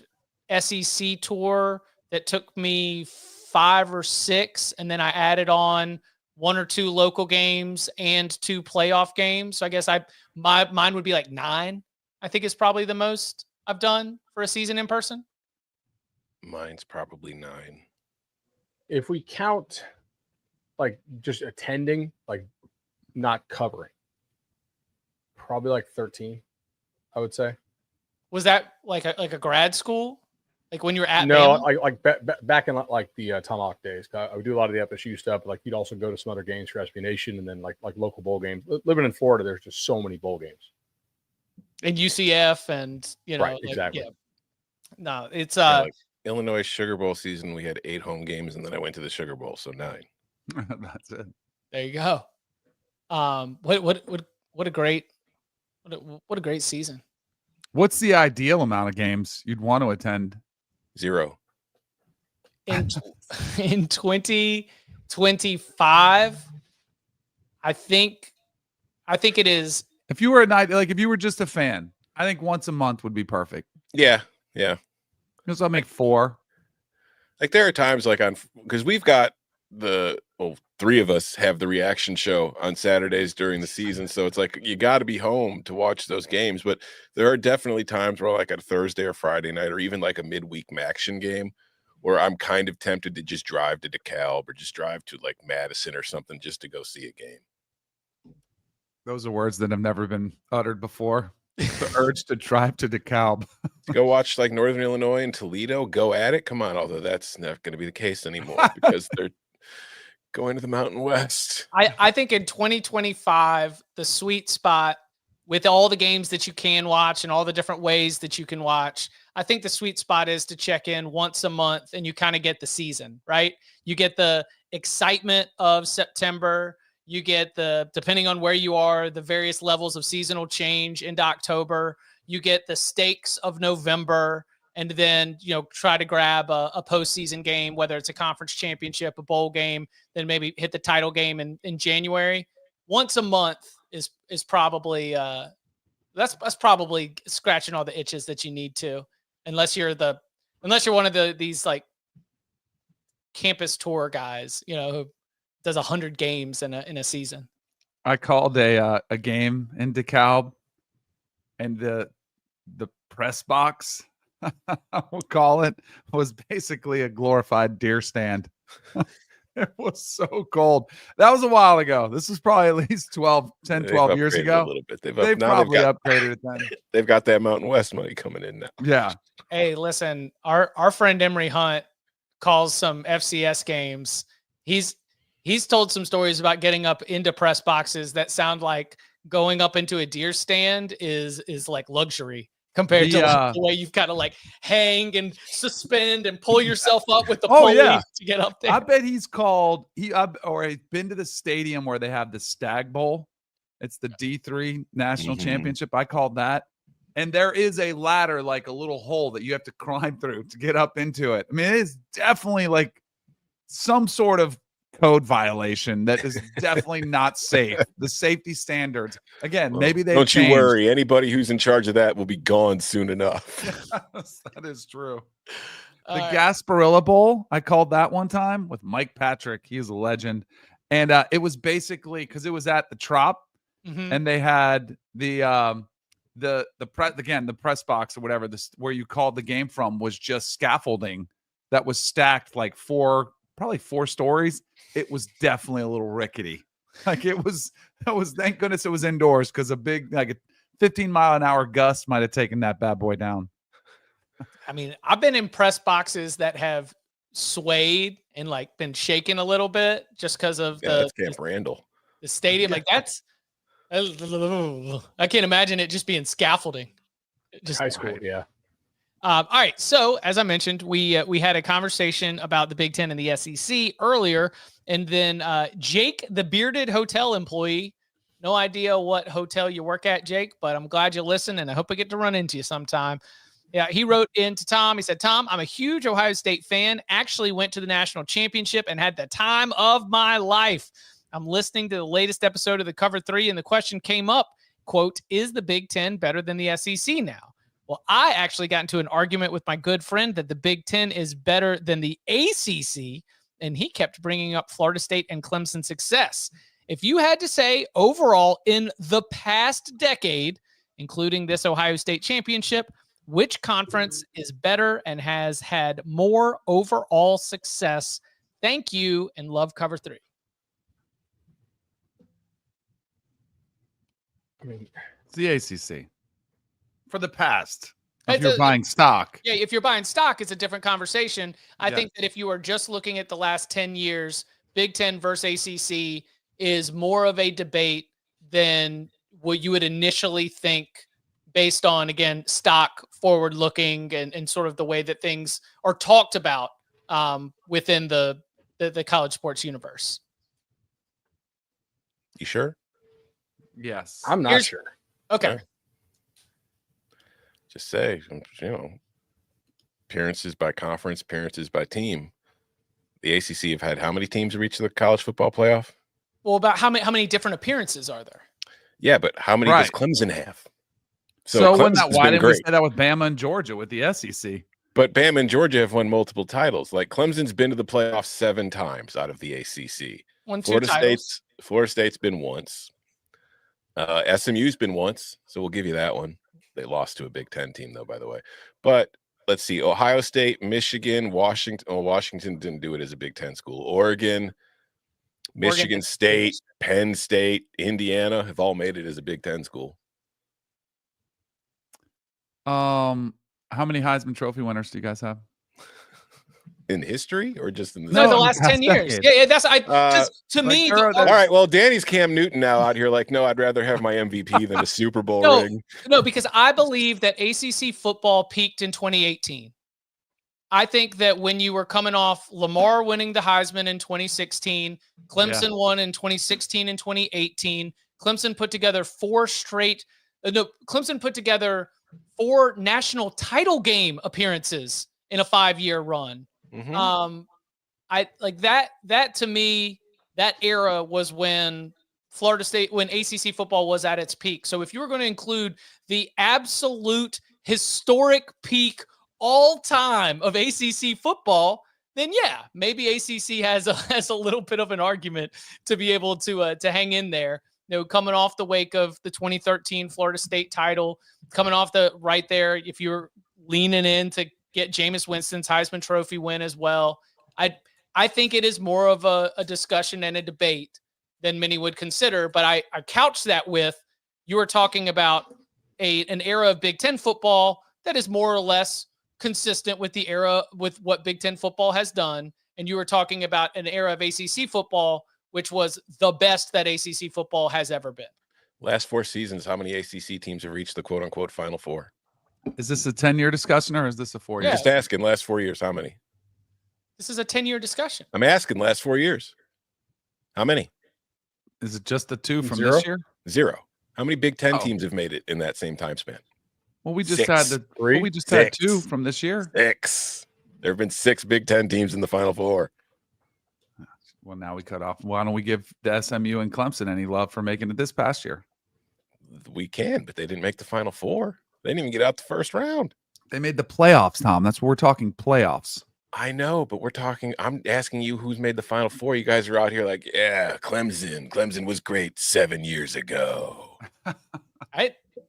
SEC tour that took me 5 or 6. And then I added on 1 or 2 local games and 2 playoff games. So I guess mine would be like 9, I think is probably the most I've done for a season in person. Mine's probably 9. If we count like just attending, like not covering, probably like 13, I would say. Was that like a grad school? Like when you were at no, Bama? like back in like the Tomahawk days. I would do a lot of the FSU stuff. Like you'd also go to some other games for SB Nation, and then like local bowl games. Living in Florida, there's just so many bowl games. And UCF, and right, like, exactly. Yeah. No, it's like Illinois Sugar Bowl season. We had 8 home games, and then I went to the Sugar Bowl, so 9. That's it. There you go. What a great season. What's the ideal amount of games you'd want to attend? 0. In 2025, I think it is. If you were if you were just a fan, I think once a month would be perfect. Yeah. Because I'll make 4. Like there are times like because we've got three of us have the reaction show on Saturdays during the season. So it's like you got to be home to watch those games. But there are definitely times where, like, a Thursday or Friday night, or even like a midweek action game, where I'm kind of tempted to just drive to DeKalb or just drive to like Madison or something just to go see a game. Those are words that have never been uttered before. The urge to drive to DeKalb. To go watch like Northern Illinois and Toledo go at it. Come on. Although that's not going to be the case anymore because they're going to the Mountain West. I think in 2025, the sweet spot with all the games that you can watch and all the different ways that you can watch, I think the sweet spot is to check in once a month and you kind of get the season, right? You get the excitement of September. You get depending on where you are, the various levels of seasonal change into October. You get the stakes of November, and then, try to grab a postseason game, whether it's a conference championship, a bowl game, then maybe hit the title game in January. Once a month is probably that's probably scratching all the itches that you need to, unless you're one of these like campus tour guys, who does 100 games in a season. I called a game in DeKalb, and the press box, we'll call it, was basically a glorified deer stand. It was so cold. That was a while ago. This was probably at least 12 years ago. A little bit. They've probably upgraded it then. They've got that Mountain West money coming in now. Yeah. Hey, listen, our friend Emery Hunt calls some FCS games. He's told some stories about getting up into press boxes that sound like going up into a deer stand is like luxury compared to like the way you've got to like hang and suspend and pull yourself up with the pulleys to get up there. I bet he's been to the stadium where they have the Stag Bowl. It's the D3 national championship. I called that. And there is a ladder, like a little hole that you have to climb through to get up into it. I mean, it is definitely like some sort of code violation that is definitely not safe. The safety standards, again, maybe they don't you worry. Anybody who's in charge of that will be gone soon enough. Yes, that is true. The Gasparilla Bowl, I called that one time with Mike Patrick. He is a legend. And it was basically because it was at the Trop, and they had the press box or whatever, where you called the game from, was just scaffolding that was stacked like probably four stories. It was definitely a little rickety. Like that was thank goodness it was indoors, because a big, like a 15-mile-an-hour gust might have taken that bad boy down. I mean, I've been in press boxes that have swayed and like been shaken a little bit just because of that's Camp Randall. The stadium. Like that's, I can't imagine it just being scaffolding. Just high school, yeah. All right. So as I mentioned, we had a conversation about the Big Ten and the SEC earlier, and then Jake, the bearded hotel employee, no idea what hotel you work at, Jake, but I'm glad you listen, and I hope I get to run into you sometime. Yeah, he wrote into Tom. He said, Tom, I'm a huge Ohio State fan, actually went to the national championship and had the time of my life. I'm listening to the latest episode of the Cover 3, and the question came up, quote, is the Big Ten better than the SEC now? Well, I actually got into an argument with my good friend that the Big Ten is better than the ACC, and he kept bringing up Florida State and Clemson's success. If you had to say overall in the past decade, including this Ohio State championship, which conference is better and has had more overall success? Thank you, and love Cover 3. I mean, it's the ACC. For the past, if you're buying stock. Yeah, if you're buying stock, it's a different conversation. I think that if you are just looking at the last 10 years, Big Ten versus ACC is more of a debate than what you would initially think based on, again, stock, forward-looking, and sort of the way that things are talked about within the college sports universe. You sure? Yes. I'm not sure. Okay. Yeah. Just say, appearances by conference, appearances by team. The ACC have had how many teams reach the college football playoff? Well, about how many different appearances are there? Yeah, but how many does Clemson have? So why didn't we say that with Bama and Georgia with the SEC? But Bama and Georgia have won multiple titles. Like Clemson's been to the playoffs 7 times out of the ACC. Won 2 titles. Florida State's been once. SMU's been once, so we'll give you that one. They lost to a Big Ten team, though, by the way. But let's see: Ohio State, Michigan, Washington. Oh, Washington didn't do it as a Big Ten school. Oregon, Michigan State, Penn State, Indiana have all made it as a Big Ten school. How many Heisman Trophy winners do you guys have? In history or just in the No, the last 10 years. decade. Yeah, that's to like me. there are all right. Well, Danny's Cam Newton now out here like, no, I'd rather have my MVP than a Super Bowl ring. No, because I believe that ACC football peaked in 2018. I think that when you were coming off Lamar winning the Heisman in 2016, Clemson won in 2016 and 2018. Clemson put together 4 national title game appearances in a 5-year run. Mhm. I like that to me, that era was when Florida State, when ACC football was at its peak. So if you were going to include the absolute historic peak all time of ACC football, then yeah, maybe ACC has a little bit of an argument to be able to hang in there. You know, coming off the wake of the 2013 Florida State title, coming off the right there, if you're leaning in to get Jameis Winston's Heisman Trophy win as well. I think it is more of a discussion and a debate than many would consider, but I couch that with, you were talking about an era of Big Ten football that is more or less consistent with the era with what Big Ten football has done. And you were talking about an era of ACC football, which was the best that ACC football has ever been. Last 4 seasons, how many ACC teams have reached the quote unquote Final Four? Is this a 10-year discussion or is this a 4-year? Yeah. Just asking, last 4 years, how many? This is a 10-year discussion. I'm asking, last 4 years, how many? Is it just the 2 from 0? this year? 0. How many Big Ten teams have made it in that same time span? Well, we just 6. had the 3. well, we just had 6. 2 from this year. 6. There have been 6 Big Ten teams in the Final Four. Well, now we cut off. Why don't we give the SMU and Clemson any love for making it this past year? We can, but they didn't make the Final Four. They didn't even get out the first round. They made the playoffs, Tom. That's what we're talking, playoffs. I know, but I'm asking you who's made the Final Four. You guys are out here like, yeah, Clemson. Clemson was great 7 years ago.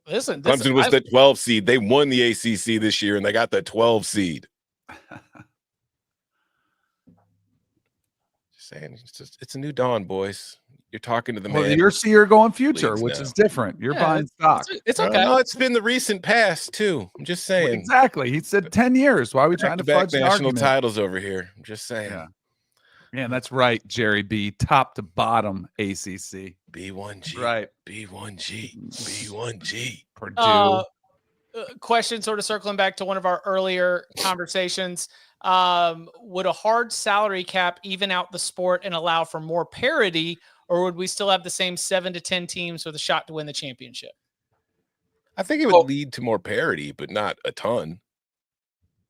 Listen, Clemson was the 12 seed. They won the ACC this year, and they got the 12 seed. Just saying, it's a new dawn, boys. You're talking to the man. Well, you're going future, Leagues which now. is different. You're buying stock. It's okay. No, it's been the recent past too. I'm just saying. Exactly. He said 10 years. Why are we trying to Back fudge the national argument? titles over here? I'm just saying. Yeah. Yeah, that's right, Jerry B. Top to bottom ACC. B1G. Right. B1G. B1G. Purdue. Question sort of circling back to one of our earlier conversations. Would a hard salary cap even out the sport and allow for more parity, or would we still have the same 7 to 10 teams with a shot to win the championship? I think it would lead to more parity, but not a ton.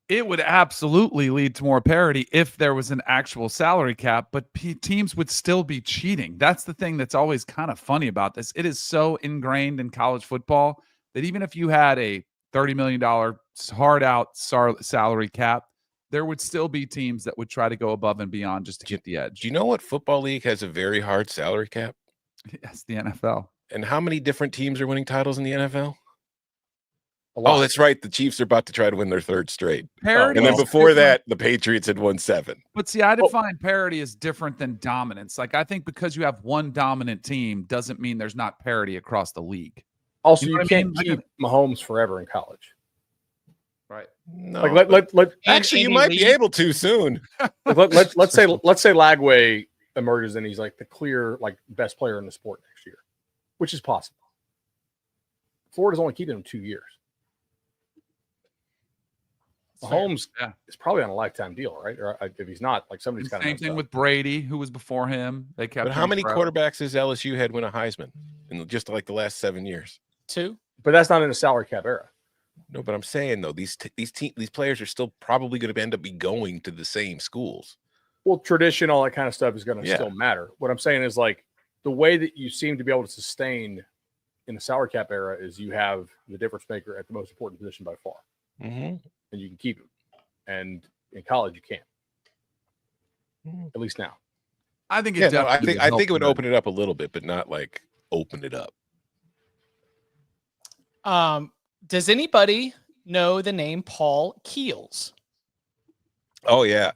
It would absolutely lead to more parity if there was an actual salary cap, but teams would still be cheating. That's the thing that's always kind of funny about this. It is so ingrained in college football that even if you had a $30 million hard out salary cap, there would still be teams that would try to go above and beyond just to get the edge. Do you know what football league has a very hard salary cap? Yes, the NFL. And how many different teams are winning titles in the NFL? Oh, that's right. The Chiefs are about to try to win their 3rd straight. Parity And then is before different. that, the Patriots had won 7. But see, I define parity as different than dominance. Like, I think because you have one dominant team doesn't mean there's not parity across the league. Also, You you, know what I can't mean? keep Mahomes forever in college. Right. No. Like let Actually, you Andy might be Lee. able to soon. let's say Lagway emerges and he's like the clear best player in the sport next year, which is possible. Florida's only keeping him 2 years. Mahomes is probably on a lifetime deal, right? Or if he's not, somebody's got Same thing with Brady, who was before him. They kept. But how him many forever. quarterbacks has LSU had win a Heisman in just the last 7 years? 2. But that's not in a salary cap era. No, but I'm saying though, these players are still probably going to end up going to the same schools. Well, tradition, all that kind of stuff is going to Yeah. still matter. What I'm saying is the way that you seem to be able to sustain in the salary cap era is you have the difference maker at the most important position by far, Mm-hmm. and you can keep him. and in college you can't. At least now. I think it Yeah, no, I definitely think it would help open it up a little bit, but not like open it up. Does anybody know the name Paul Keels? Oh yeah.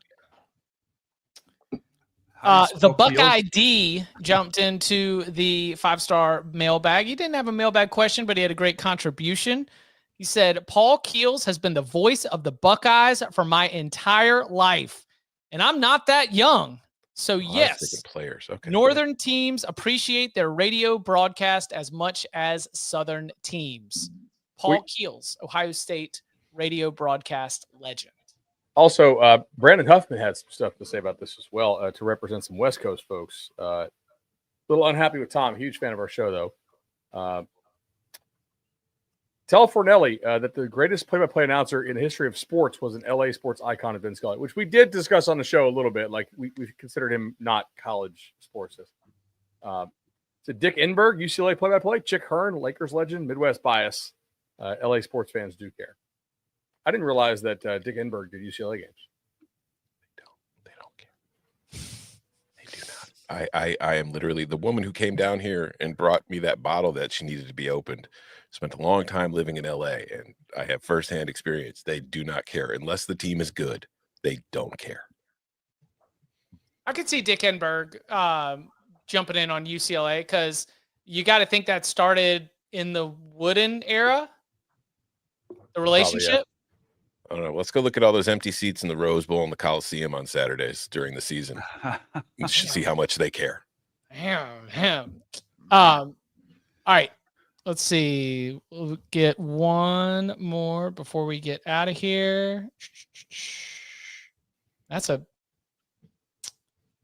The Buckeye D jumped into the 5-star mailbag. He didn't have a mailbag question, but he had a great contribution. He said, Paul Keels has been the voice of the Buckeyes for my entire life. And I'm not that young. So, yes, players. Okay. Northern teams appreciate their radio broadcast as much as Southern teams. Paul Keels, Ohio State radio broadcast legend. Also, Brandon Huffman had some stuff to say about this as well, to represent some West Coast folks. A little unhappy with Tom. Huge fan of our show, though. Tell Fornelli that the greatest play-by-play announcer in the history of sports was an LA sports icon of Vince Scully, which we did discuss on the show a little bit. Like, we considered him not college sports. So Dick Enberg, UCLA play-by-play. Chick Hearn, Lakers legend, Midwest bias. LA sports fans do care. I didn't realize that Dick Enberg did UCLA games. They don't care. They do not. I am literally the woman who came down here and brought me that bottle that she needed to be opened. Spent a long time living in LA, and I have firsthand experience. They do not care unless the team is good. They don't care. I could see Dick Enberg jumping in on UCLA because you got to think that started in the Wooden era. The relationship. Probably, yeah. I don't know. Let's go look at all those empty seats in the Rose Bowl and the Coliseum on Saturdays during the season. You should see how much they care. All right. Let's see. We'll get one more before we get out of here. All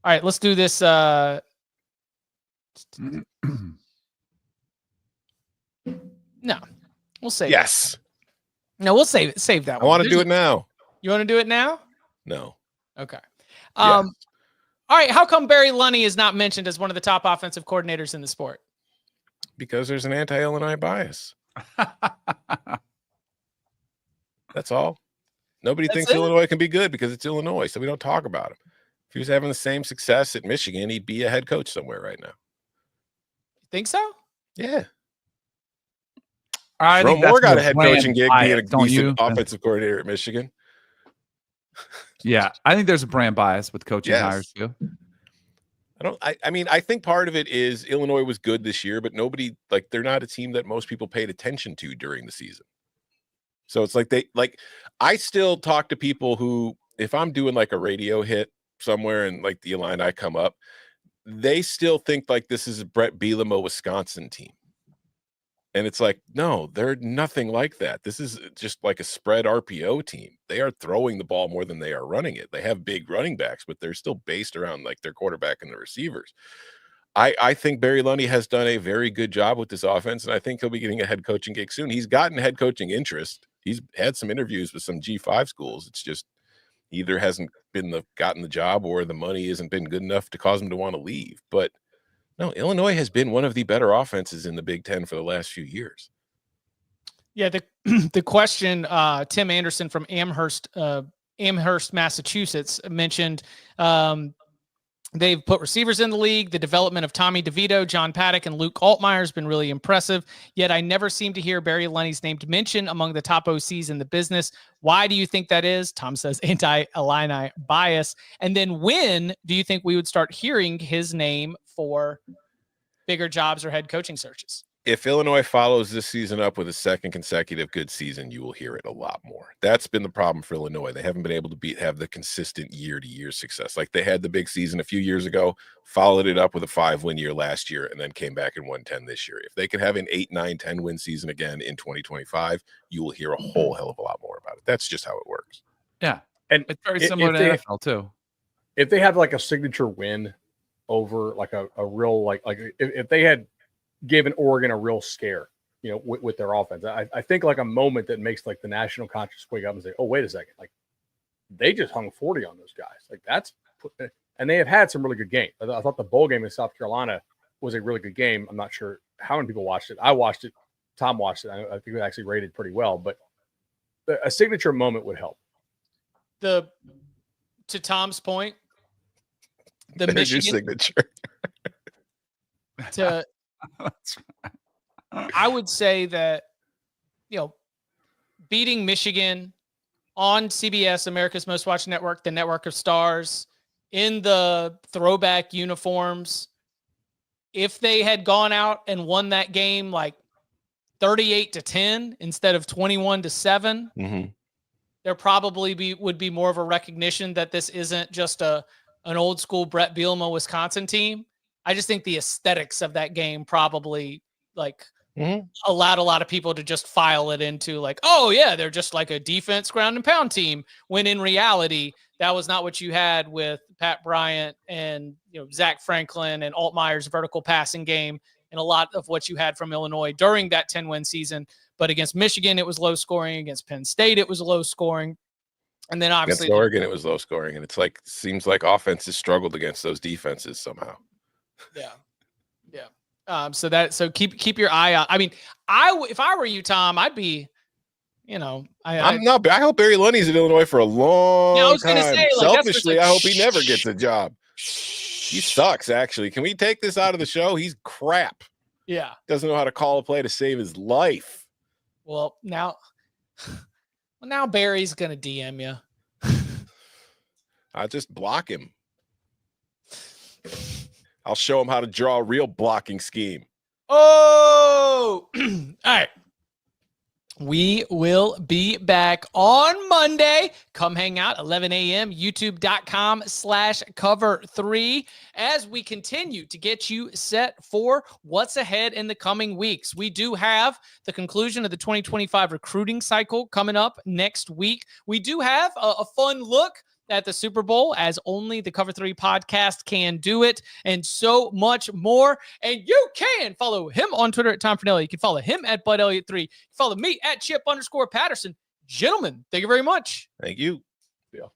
right. Let's do this. No, we'll save Yes. it. No, we'll save that one. I want to do it now. You want to do it now? No. Okay. Yes. All right. How come Barry Lunney is not mentioned as one of the top offensive coordinators in the sport? Because there's an anti-Illinois bias. That's all. Nobody thinks Illinois can be good because it's Illinois, so we don't talk about him. If he was having the same success at Michigan, he'd be a head coach somewhere right now. Think so? Yeah. I think Moore got a head brand coaching gig being a bias, don't you? decent offensive coordinator at Michigan. Yeah, I think there's a brand bias with coaching Yes. hires too. I mean, I think part of it is Illinois was good this year, but nobody, like, they're not a team that most people paid attention to during the season. So it's like I still talk to people who, if I'm doing like a radio hit somewhere and like the Illini come up, they still think like this is a Brett Bielema Wisconsin team. And it's like, no, they're nothing like that. This is just like a spread RPO team. They are throwing the ball more than they are running it. They have big running backs, but they're still based around like their quarterback and the receivers. I think Barry Lunney has done a very good job with this offense, and I think he'll be getting a head coaching gig soon. He's gotten head coaching interest. He's had some interviews with some G5 schools. It's just either hasn't been gotten the job or the money hasn't been good enough to cause him to want to leave. But no, Illinois has been one of the better offenses in the Big Ten for the last few years. Yeah, the question, Tim Anderson from Amherst, Massachusetts mentioned they've put receivers in the league. The development of Tommy DeVito, John Paddock, and Luke Altmaier has been really impressive. Yet I never seem to hear Barry Lunney's name mentioned among the top OCs in the business. Why do you think that is? Tom says anti-Illini bias. And then when do you think we would start hearing his name for bigger jobs or head coaching searches? If Illinois follows this season up with a second consecutive good season, you will hear it a lot more. That's been the problem for Illinois. They haven't been able to have the consistent year-to-year success. Like they had the big season a few years ago, followed it up with a 5-win year last year, and then came back and won 10 this year. If they can have an 8, 9, 10-win season again in 2025, you will hear a whole hell of a lot more about it. That's just how it works. Yeah, and it's very similar to NFL too. If they have like a signature win over like a real like if they had given Oregon a real scare, you know, with their offense, I think like a moment that makes like the national conscience wake up and say, oh, wait a second, like they just hung 40 on those guys. Like that's, and they have had some really good games. I thought the bowl game in South Carolina was a really good game. I'm not sure how many people watched it. I watched it. Tom watched it. I think it actually rated pretty well, but a signature moment would help. to Tom's point, the There's your Michigan signature. to I would say that, beating Michigan on CBS, America's Most Watched Network, the network of stars, in the throwback uniforms, if they had gone out and won that game like 38-10 instead of 21-7, there probably would be more of a recognition that this isn't just an old school Brett Bielema Wisconsin team. I just think the aesthetics of that game probably allowed a lot of people to just file it into like, oh yeah, they're just like a defense ground and pound team. When in reality, that was not what you had with Pat Bryant and Zach Franklin and Altmaier's vertical passing game, and a lot of what you had from Illinois during that 10-win season. But against Michigan, it was low scoring. Against Penn State, it was low scoring. And then obviously against Oregon, it was low scoring. And it's like, seems like offenses struggled against those defenses somehow. Yeah. So keep your eye out. I mean, if I were you, Tom, I'd be, I hope Barry Lunney's in Illinois for a long time. I was gonna say, selfishly, I hope he never gets a job. He sucks, actually. Can we take this out of the show? He's crap. Yeah. Doesn't know how to call a play to save his life. Well, now Barry's gonna DM you. I'll just block him. I'll show him how to draw a real blocking scheme. Oh, all right. We will be back on Monday. Come hang out 11 a.m. youtube.com/cover3 as we continue to get you set for what's ahead in the coming weeks. We do have the conclusion of the 2025 recruiting cycle coming up next week. We do have a fun look at the Super Bowl, as only the Cover 3 podcast can do it, and so much more. And you can follow him on Twitter at Tom Fornelli. You can follow him at Bud Elliott 3. You can follow me at Chip _Patterson. Gentlemen, thank you very much. Thank you. Yeah.